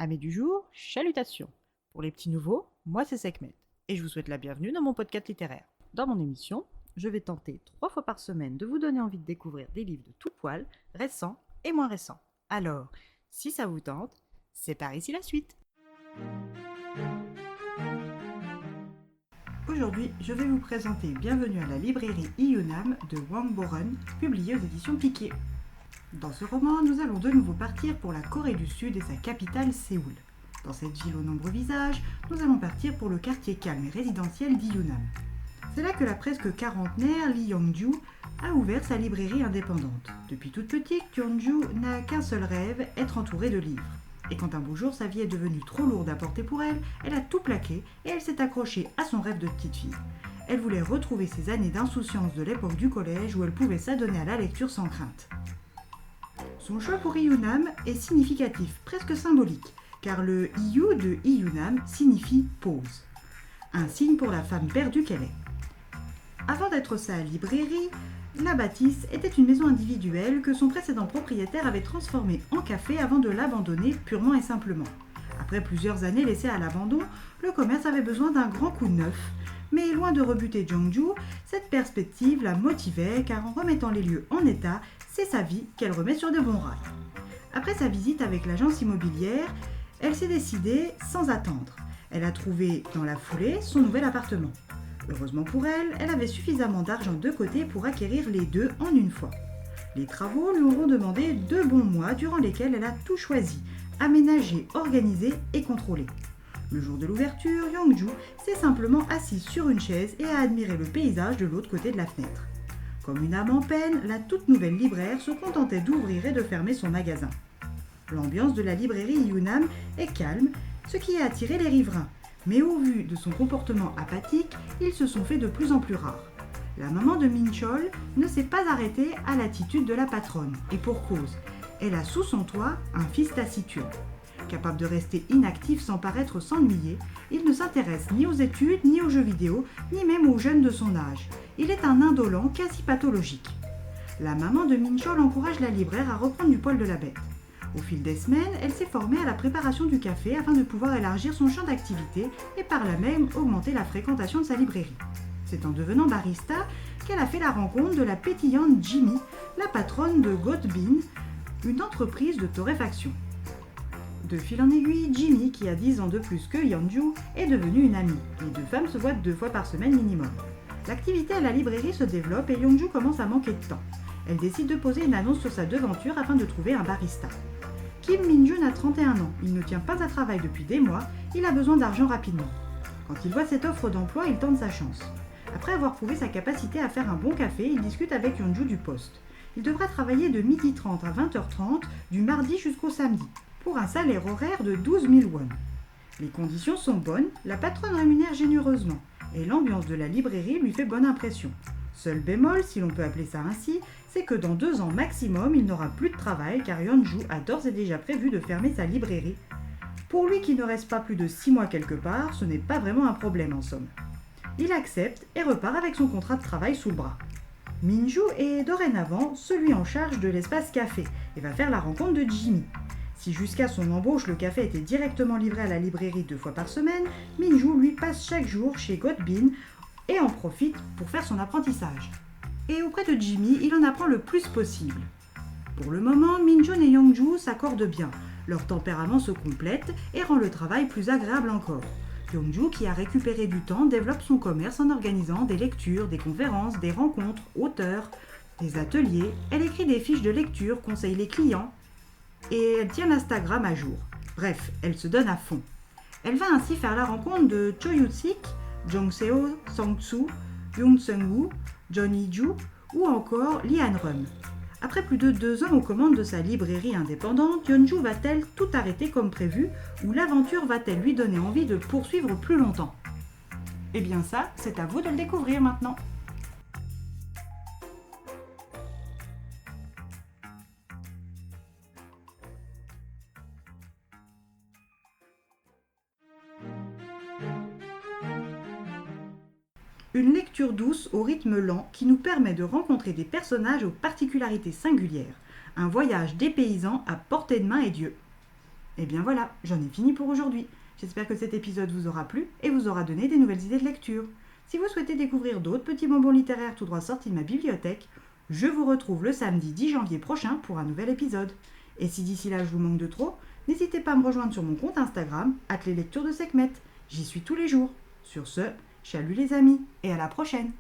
Amis du jour, chalutations. Pour les petits nouveaux, moi c'est Sekhmet et je vous souhaite la bienvenue dans mon podcast littéraire. Dans mon émission, je vais tenter 3 fois par semaine de vous donner envie de découvrir des livres de tout poil, récents et moins récents. Alors, si ça vous tente, c'est par ici la suite. Aujourd'hui, je vais vous présenter Bienvenue à la librairie Iyunam de Wang Boren, publié aux éditions Piquet. Dans ce roman, nous allons de nouveau partir pour la Corée du Sud et sa capitale Séoul. Dans cette ville aux nombreux visages, nous allons partir pour le quartier calme et résidentiel d'Iyunam. C'est là que la presque quarantenaire Lee Young-ju a ouvert sa librairie indépendante. Depuis toute petite, Young-ju n'a qu'un seul rêve, être entourée de livres. Et quand un beau jour sa vie est devenue trop lourde à porter pour elle, elle a tout plaqué et elle s'est accrochée à son rêve de petite fille. Elle voulait retrouver ses années d'insouciance de l'époque du collège où elle pouvait s'adonner à la lecture sans crainte. Son choix pour Iyunam est significatif, presque symbolique, car le Iyu de Iyunam signifie pause, un signe pour la femme perdue qu'elle est. Avant d'être sa librairie, la bâtisse était une maison individuelle que son précédent propriétaire avait transformée en café avant de l'abandonner purement et simplement. Après plusieurs années laissées à l'abandon, le commerce avait besoin d'un grand coup de neuf. Mais loin de rebuter Jong-ju, cette perspective la motivait car en remettant les lieux en état, c'est sa vie qu'elle remet sur de bons rails. Après sa visite avec l'agence immobilière, elle s'est décidée sans attendre. Elle a trouvé dans la foulée son nouvel appartement. Heureusement pour elle, elle avait suffisamment d'argent de côté pour acquérir les deux en une fois. Les travaux lui auront demandé 2 bons mois durant lesquels elle a tout choisi, aménagé, organisé et contrôlé. Le jour de l'ouverture, Young-ju s'est simplement assise sur une chaise et a admiré le paysage de l'autre côté de la fenêtre. Comme une âme en peine, la toute nouvelle libraire se contentait d'ouvrir et de fermer son magasin. L'ambiance de la librairie Iyunam est calme, ce qui a attiré les riverains. Mais au vu de son comportement apathique, ils se sont fait de plus en plus rares. La maman de Min-chol ne s'est pas arrêtée à l'attitude de la patronne, et pour cause. Elle a sous son toit un fils taciturne. Capable de rester inactif sans paraître s'ennuyer, il ne s'intéresse ni aux études, ni aux jeux vidéo, ni même aux jeunes de son âge. Il est un indolent quasi pathologique. La maman de Min-chol encourage la libraire à reprendre du poil de la bête. Au fil des semaines, elle s'est formée à la préparation du café afin de pouvoir élargir son champ d'activité et par là même augmenter la fréquentation de sa librairie. C'est en devenant barista qu'elle a fait la rencontre de la pétillante Jimmy, la patronne de Gotbin, une entreprise de torréfaction. De fil en aiguille, Jimmy, qui a 10 ans de plus que Young-ju, est devenue une amie. Les deux femmes se voient 2 fois par semaine minimum. L'activité à la librairie se développe et Young-ju commence à manquer de temps. Elle décide de poser une annonce sur sa devanture afin de trouver un barista. Kim Min-jun a 31 ans, il ne tient pas à travail depuis des mois, il a besoin d'argent rapidement. Quand il voit cette offre d'emploi, il tente sa chance. Après avoir prouvé sa capacité à faire un bon café, il discute avec Young-ju du poste. Il devra travailler de 12h30 à 20h30 du mardi jusqu'au samedi, pour un salaire horaire de 12 000 won. Les conditions sont bonnes, la patronne rémunère généreusement, et l'ambiance de la librairie lui fait bonne impression. Seul bémol, si l'on peut appeler ça ainsi, c'est que dans 2 ans maximum, il n'aura plus de travail car Young-ju a d'ores et déjà prévu de fermer sa librairie. Pour lui qui ne reste pas plus de 6 mois quelque part, ce n'est pas vraiment un problème en somme. Il accepte et repart avec son contrat de travail sous le bras. Min-ju est dorénavant celui en charge de l'espace café et va faire la rencontre de Jimmy. Si jusqu'à son embauche le café était directement livré à la librairie 2 fois par semaine, Min-ju lui passe chaque jour chez Gotbin et en profite pour faire son apprentissage. Et auprès de Jimmy, il en apprend le plus possible. Pour le moment, Min-jun et Young-ju s'accordent bien. Leur tempérament se complète et rend le travail plus agréable encore. Young-ju, qui a récupéré du temps, développe son commerce en organisant des lectures, des conférences, des rencontres, auteurs, des ateliers. Elle écrit des fiches de lecture, conseille les clients et elle tient l'Instagram à jour. Bref, elle se donne à fond. Elle va ainsi faire la rencontre de Cho Yu-sik, Jong Seo, Sang-soo, Yoon Seung-woo, John Hee-ju ou encore Lee Han-rum. Après plus de 2 ans aux commandes de sa librairie indépendante, Young-ju va-t-elle tout arrêter comme prévu ou l'aventure va-t-elle lui donner envie de poursuivre plus longtemps? Eh bien ça, c'est à vous de le découvrir maintenant. Une lecture douce au rythme lent qui nous permet de rencontrer des personnages aux particularités singulières. Un voyage dépaysant à portée de main et d'yeux. Et bien voilà, j'en ai fini pour aujourd'hui. J'espère que cet épisode vous aura plu et vous aura donné des nouvelles idées de lecture. Si vous souhaitez découvrir d'autres petits bonbons littéraires tout droit sortis de ma bibliothèque, je vous retrouve le samedi 10 janvier prochain pour un nouvel épisode. Et si d'ici là je vous manque de trop, n'hésitez pas à me rejoindre sur mon compte Instagram, @leslectures de Sekhmet. J'y suis tous les jours. Sur ce, chalut les amis et à la prochaine!